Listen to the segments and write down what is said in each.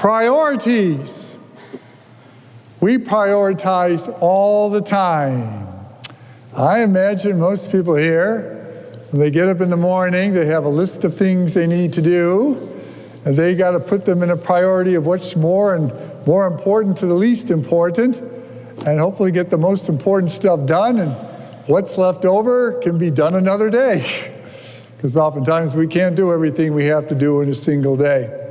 Priorities. We prioritize all the time. I imagine most people here, when they get up in the morning, they have a list of things they need to do, and they got to put them in a priority of what's more important to the least important, and hopefully get the most important stuff done, and what's left over can be done another day. Because oftentimes we can't do everything we have to do in a single day.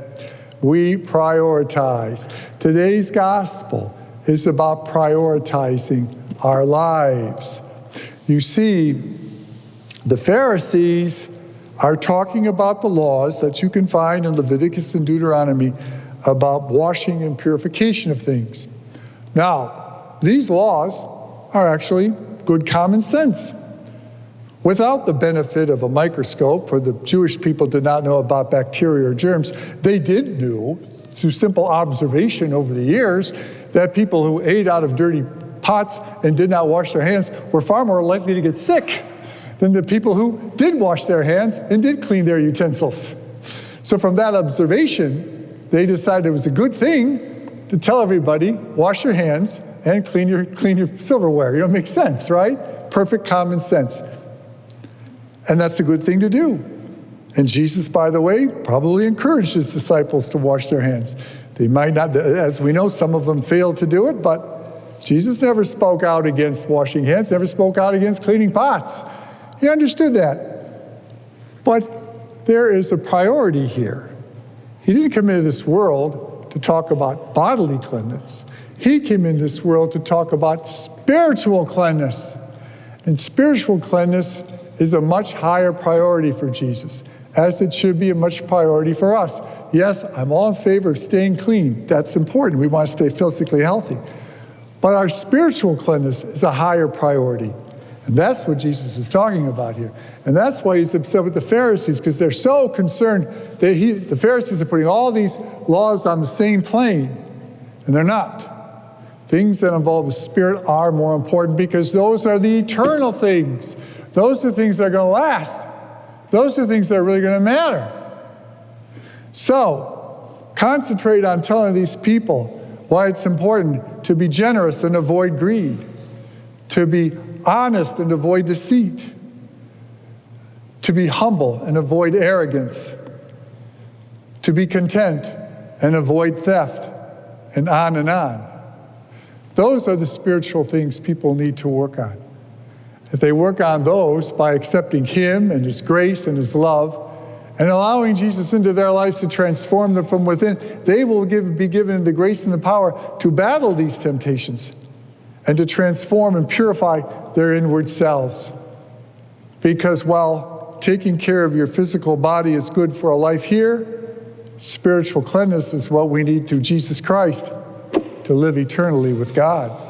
We prioritize. Today's gospel is about prioritizing our lives. You see, the Pharisees are talking about the laws that you can find in Leviticus and Deuteronomy about washing and purification of things. Now, these laws are actually good common sense. Without the benefit of a microscope, for the Jewish people did not know about bacteria or germs, they did know, through simple observation over the years, that people who ate out of dirty pots and did not wash their hands were far more likely to get sick than the people who did wash their hands and did clean their utensils. So from that observation, they decided it was a good thing to tell everybody, wash your hands and clean your silverware. You know, it makes sense, right? Perfect common sense. And that's a good thing to do. And Jesus, by the way, probably encouraged his disciples to wash their hands. They might not, as we know, some of them failed to do it, but Jesus never spoke out against washing hands, never spoke out against cleaning pots. He understood that. But there is a priority here. He didn't come into this world to talk about bodily cleanliness. He came into this world to talk about spiritual cleanliness. And spiritual cleanliness is a much higher priority for Jesus, as it should be a much priority for us. Yes, I'm all in favor of staying clean. That's important. We want to stay physically healthy. But our spiritual cleanliness is a higher priority. And that's what Jesus is talking about here. And that's why he's upset with the Pharisees, because they're so concerned that the Pharisees are putting all these laws on the same plane, and they're not. Things that involve the Spirit are more important because those are the eternal things. Those are the things that are going to last. Those are the things that are really going to matter. So, concentrate on telling these people why it's important to be generous and avoid greed, to be honest and avoid deceit, to be humble and avoid arrogance, to be content and avoid theft, and on and on. Those are the spiritual things people need to work on. If they work on those by accepting him and his grace and his love and allowing Jesus into their lives to transform them from within, they will be given the grace and the power to battle these temptations and to transform and purify their inward selves. Because while taking care of your physical body is good for a life here, spiritual cleanliness is what we need through Jesus Christ to live eternally with God.